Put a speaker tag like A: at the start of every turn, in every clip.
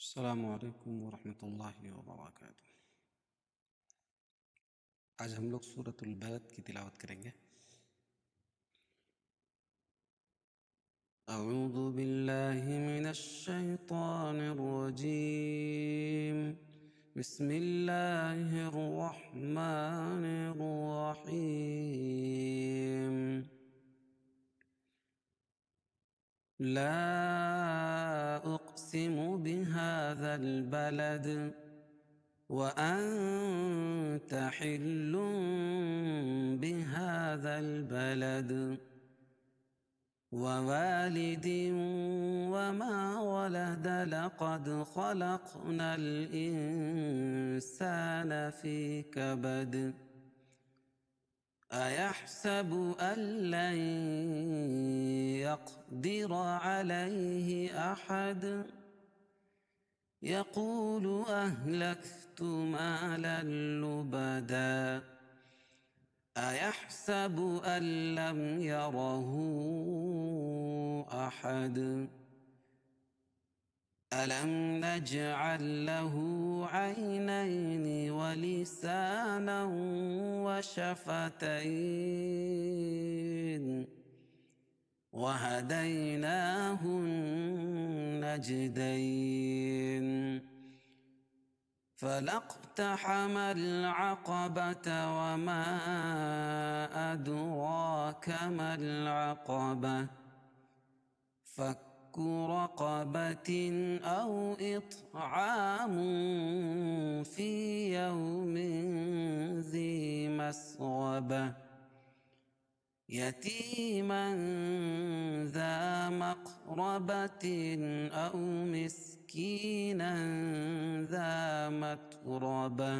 A: السلام علیکم ورحمۃ اللہ وبرکاتہ۔ آج ہم لوگ سورۃ البلد کی تلاوت کریں گے۔ اعوذ باللہ من الشیطان الرجیم، بسم اللہ الرحمن الرحیم۔ لا اقسم بهذا البلد وأنت حل بهذا البلد ووالد وما ولد لقد خلقنا الإنسان في كبد أيحسب أن لن يقدر عليه أحد يقول أهلكت مالا لبدا أيحسب أن لم يره أحد ألم نجعل له عينين ولسانا وشفتين وهديناه النجدين فلاقتحم العقبة وما أدراك ما العقبة فك رقبة أو إطعام في يوم ذي مسغبة يتيما ذا مقربة أو مسكينا ذا متربة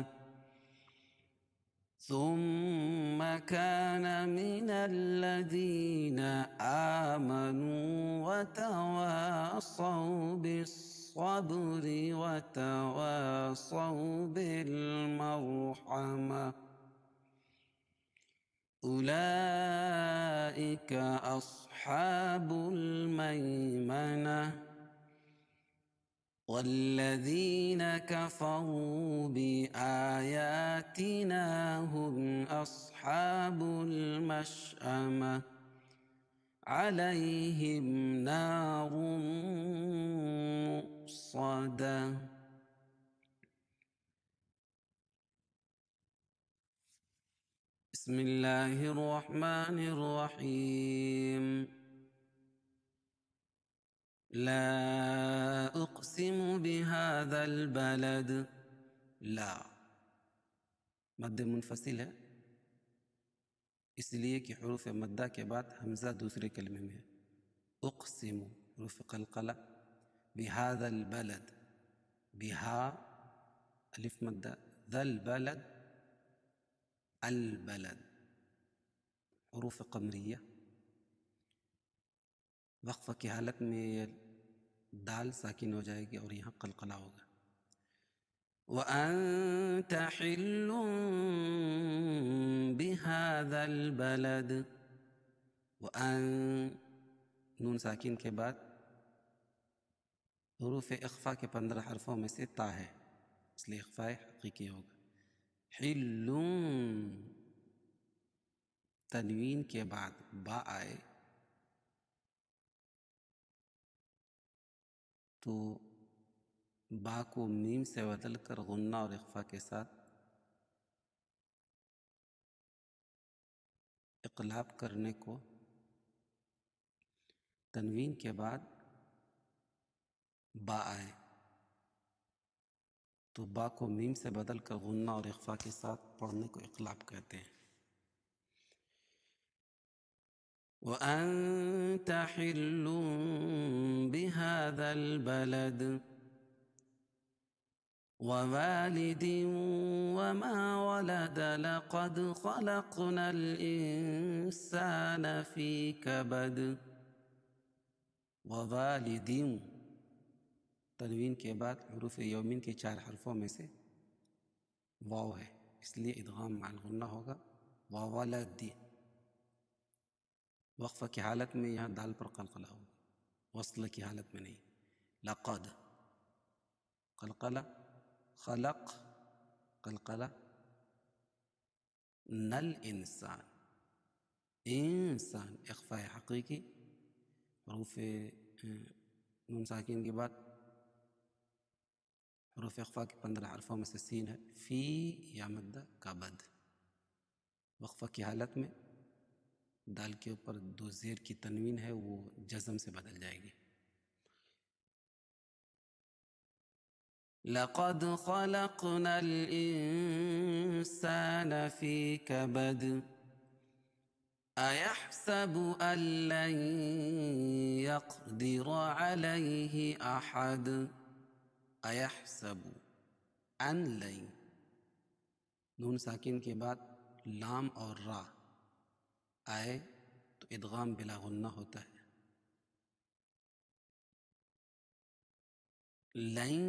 A: ثم كان من الذين آمنوا وتواصوا بالصبر وتواصوا بالمرحمة أولئك أصحاب الميمنة والذين كفروا بآياتنا هم أصحاب المشأمة عليهم نار مؤصدة۔ بسم اللہ الرحمن الرحیم۔ لا اقسم بهذا البلد، لا مد منفصل ہے، اس لیے کہ حروف مدہ کے بعد حمزہ دوسرے کلمے میں ہے۔ اقسم حروف قلقلہ، بهذا البلد، بہا الف مدہ، ذا البلد، البلد حروف قمریہ، وقفہ کی حالت میں یہ دال ساکن ہو جائے گی اور یہاں قلقلہ ہوگا۔ وَأَنْتَ حِلٌّ بِهَذَا الْبَلَدِ، وَأَن نون ساکن کے بعد حروف اخفا کے 15 حرفوں میں سے تا ہے، اس لیے اخفاء حقیقی ہوگا۔ حِلٌّ تنوین کے بعد با آئے تو با کو میم سے بدل کر غنہ اور اخفا کے ساتھ اقلاب کرنے کو، تنوین کے بعد با آئے تو با کو میم سے بدل کر غنہ اور اخفا کے ساتھ پڑھنے کو اقلاب کہتے ہیں۔ وَأَنْتَ حِلٌّ بِهَذَا الْبَلَدِ وَوَالِدٍ وَمَا وَلَدَ لَقَدْ خَلَقْنَا الْإِنسَانَ فِي كَبَدٍ، وَوَالِدٍ تنوین کے بعد حروف یومین کے 4 حرفوں میں سے واو ہے، اس لیے ادغام مع الغنہ ہوگا۔ وَوَلَدٍ وقفہ کی حالت میں یہاں دال پر قلقلہ ہوگا، وصل کی حالت میں نہیں۔ لقد قلقلة، خلق، قلقلة، نل إنسان، إنسان إخفاء حقيقي. حروف نون ساکن کے بعد حروف اخفاء کے 15 حرفوں میں سے سین ہے. فی یا مدہ کا بد، وقفہ کی حالت میں دال کے اوپر دو زیر کی تنوین ہے وہ جزم سے بدل جائے گی. لقد خلقنا الإنسان في كبد أيحسب أن لن يقدر عليه أحد. أيحسب أن لن، نون ساکن کے بعد لام اور را آئے تو ادغام بلا غنہ ہوتا ہے. لن،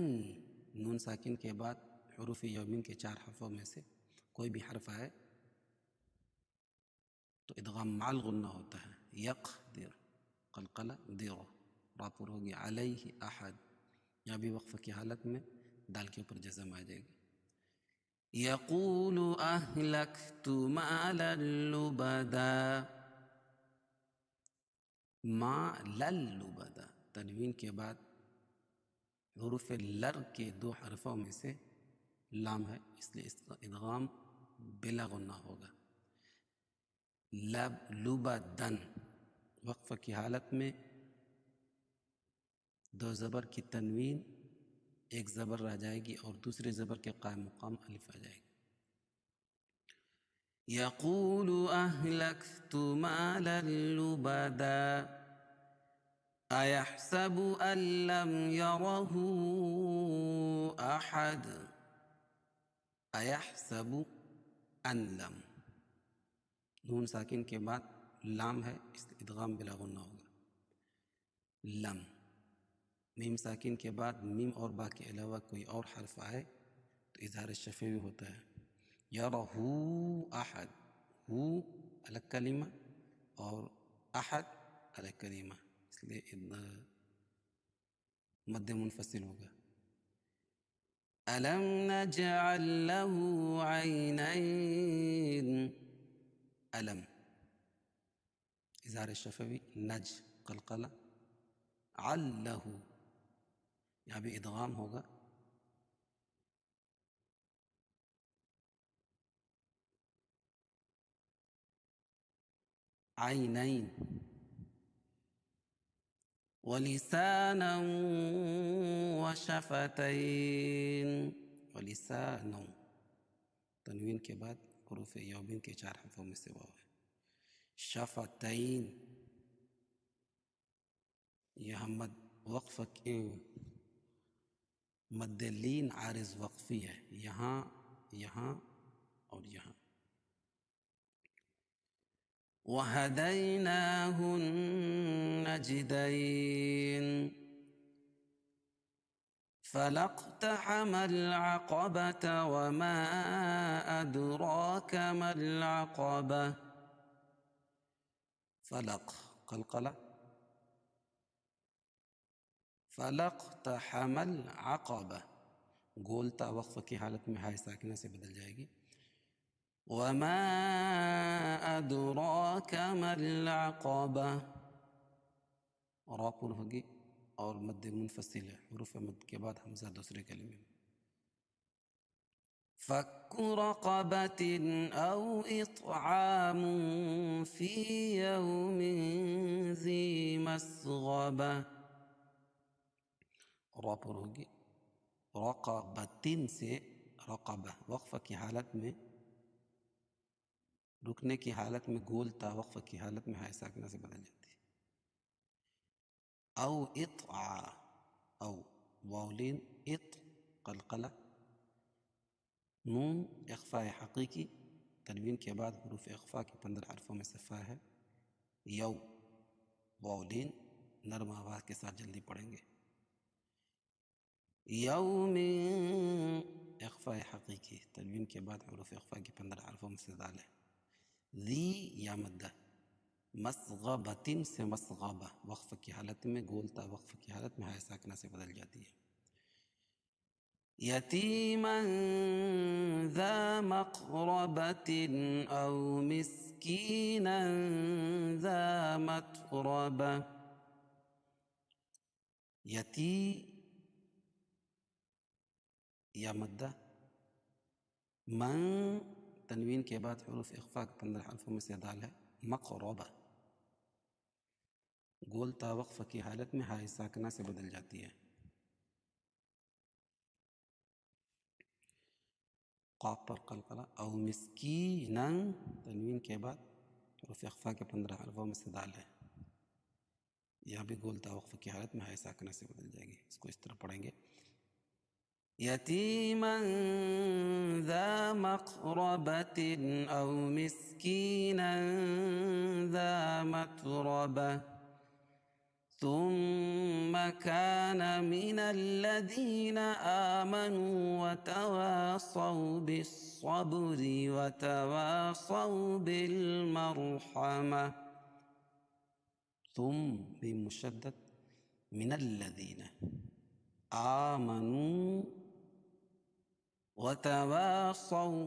A: نون ساکن کے بعد حروف یومین کے 4 حرفوں میں سے کوئی بھی حرف آئے تو ادغام مع الغنہ ہوتا ہے. یقدر، قلقلہ دیرو، راپور ہوگی. علیہ احد، یہاں بھی وقفہ کی حالت میں دال کے اوپر جزم آ جائے گی. یقول اہلکت مالا لبدا، مالا لبدا، تنوین کے بعد حروف لر کے 2 حرفوں میں سے لام ہے اس لیے اس کا ادغام بلا غنہ ہوگا. لبدن، وقفہ کی حالت میں 2 زبر کی تنوین 1 زبر رہ جائے گی اور دوسرے زبر کے قائم مقام الف آ جائے گی. یقول اہلکت مالا لبدا ایحسب ان لم یرہ احد. ایحسب ان لم، نون ساکن کے بعد لام ہے اس لیے ادغام بلا غنہ ہوگا. لم، میم ساکن کے بعد میم اور با کے علاوہ کوئی اور حرف آئے تو اظہار شفوی ہوتا ہے. یرہ احد، ہو الگ کلمہ اور احد الگ کلمہ اس لیے مد منفصل ہوگا. الم نجعل له عینین، الم اظہار شفوی، نج قلقلہ، علہ یہاں بھی ادغام ہوگا. عینین، ولسانا وشفتین، ولسانا، تنوین کے بعد حروف یومین کے 4 حرفوں میں سے واو ہے. شفتین، یہاں وقف مد لین عارض وقفی ہے، یہاں یہاں اور یہاں. وَهَدَيْنَاهُ النَّجْدَيْنِ فَلَاقْتَحَمَ الْعَقَبَةَ وَمَا أَدْرَاكَ مَا الْعَقَبَةُ. فلق، قلقلہ، فَلَاقْتَحَمَ الْعَقَبَةَ، گولتا وقف کی حالت میں ہائے ساکنہ سے بدل جائے گی. وَمَا أَدْرَاكَ مَا الْعَقَبَةُ، را پر ہوگی اور مد منفصل ہے، حروف مد کے بعد حمزہ دوسرے کلمے میں. فَكُّ رَقَبَةٍ أَوْ إِطْعَامٌ فِي يَوْمٍ ذِي مَسْغَبَةٍ، را پر ہوگی. رقبتن سے رقبہ، وقفہ کی حالت میں رکنے کی حالت میں گولتا وقفہ کی حالت میں ہائے ساکنہ سے بدل جاتی ہے. او اطعا، او واولین اط قلقلہ، نون اخفاء حقیقی، تنوین کے بعد حروف اخفاء کے 15 حرفوں میں سے فا ہے. یو، واولین نرم آواز کے ساتھ جلدی پڑھیں گے. یوم، اخفاء حقیقی، تنوین کے بعد حروف اخفاء کے 15 حرفوں میں سے دال ہے. ذی یا مدہ، مسغبتن سے مسغبہ، وقف کی حالت میں گولتا وقف کی حالت میں ہائے ساکنہ سے بدل جاتی ہے. يتيما ذا مقربة أو مسكينا ذا متربة. يتي یا مدہ، من تنوین کے بعد حروف اخفاء 15 حرفوں میں سے دال ہے، مقربہ گول تا وقف کی حالت میں ہائے ساکنہ سے بدل جاتی ہے۔ قاف پر قلقلہ، او مسکینا تنوین کے بعد حروف اخفاء کے 15 حرفوں میں سے دال ہے، یہاں بھی گول تا وقف کی حالت میں ہائے ساکنہ سے بدل جائے گی۔ اس کو اس طرح پڑھیں گے، یتیما ذا مقربة أو مسكينا ذا متربة ثم كان من الذين آمنوا وتواصوا بالصبر وتواصوا بالمرحمة. ثم بمشدد، من الذين آمنوا وتواصوا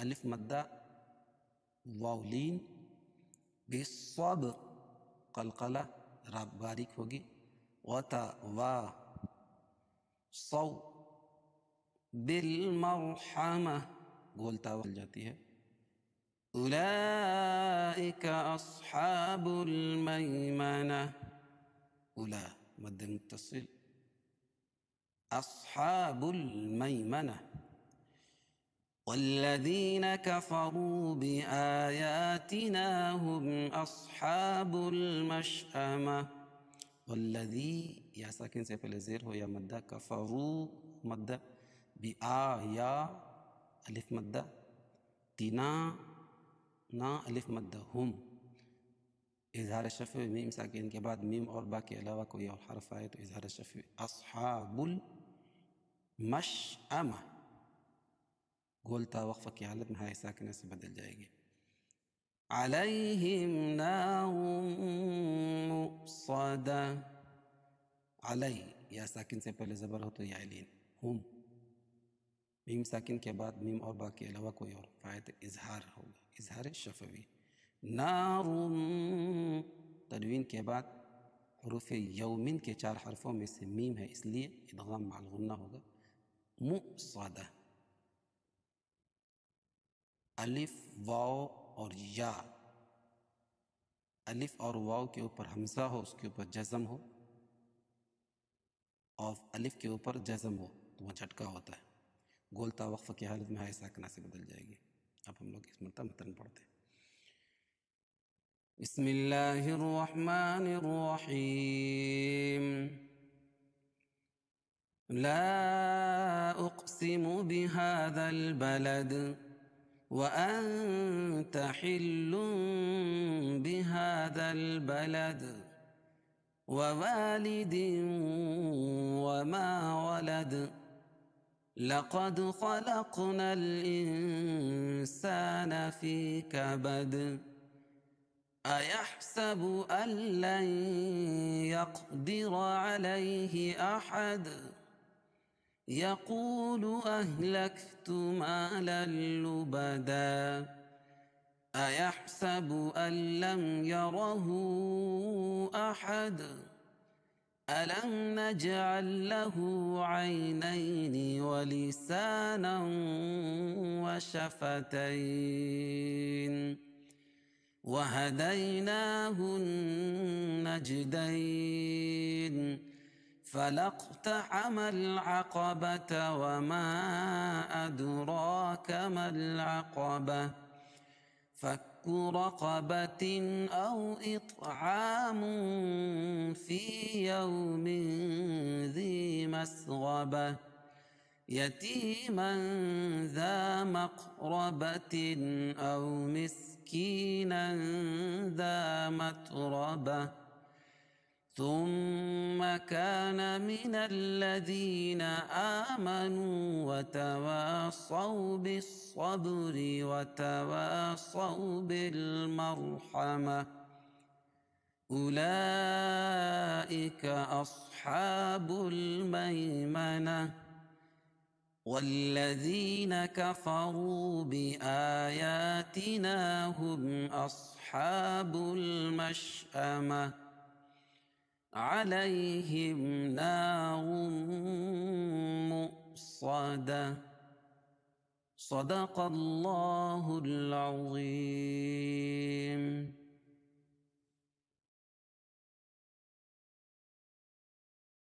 A: ألف مدہ واو لین، بالصبر قلقلہ را باریک ہوگی، وتواصوا بالمرحمة گولتا ول جاتی ہے۔ اولئک اصحاب المیمنہ، اولا مد متصل، أصحاب الميمنة. والذين كفروا بآياتنا هم أصحاب المشأمة. والذي یا ساکن سے پہلے زیر ہو یا مدہ، کفروا مدہ، بآیا الف مدہ، تنا نا الف مدہ، ہم اظہار شفوی، میم ساکن کے بعد میم اور با کے علاوہ کوئی اور حرف آئے تو اظہار شفوی، اصحاب المشأمہ گولتا وقفہ کی حالت میں ہائے ساکنہ سے بدل جائے گی۔ علیہم نار مؤصدہ، علی یا ساکن سے پہلے زبر ہو تو یا علین، ہم میم ساکن کے بعد میم اور با کے علاوہ کوئی اور آئے تو اظہار ہوگا، اظہار شفوی۔ نار تنوین کے بعد حروف یومن کے 4 حرفوں میں سے میم ہے، اس لیے ادغام مع الغنہ ہوگا، مؤصدہ۔ الف واو اور یا، الف اور واو کے اوپر حمزہ ہو اس کے اوپر جزم ہو، اور الف کے اوپر جزم ہو تو وہ جھٹکا ہوتا ہے، گولتا وقف کی حالت میں ہائے ساکنہ سے بدل جائے گی۔ اب ہم لوگ اس متن پڑھتے ہیں۔ بسم اللہ الرحمن الرحیم، لا اقسم بهذا البلد وأنت حل بهذا البلد ووالد وما ولد لقد خلقنا الإنسان في كبد أيحسب أن لن يقدر عليه أحد يقول أهلكت مالا لبدا أيحسب أن لم يره أحد ألم نجعل له عينين ولسانا وشفتين وهديناه النجدين فلاقتحم العقبة وما أدراك ما العقبة فك رقبة أو إطعام في يوم ذي مسغبة يتيما ذا مقربة أو مسكينا ذا متربة ثم كان من الذين آمنوا وتواصوا بالصبر وتواصوا بالمرحمة أولئك أصحاب الميمنة والذين كفروا بآياتنا هم أصحاب المشأمة عليهم نار مؤصدة صدق الله العظيم.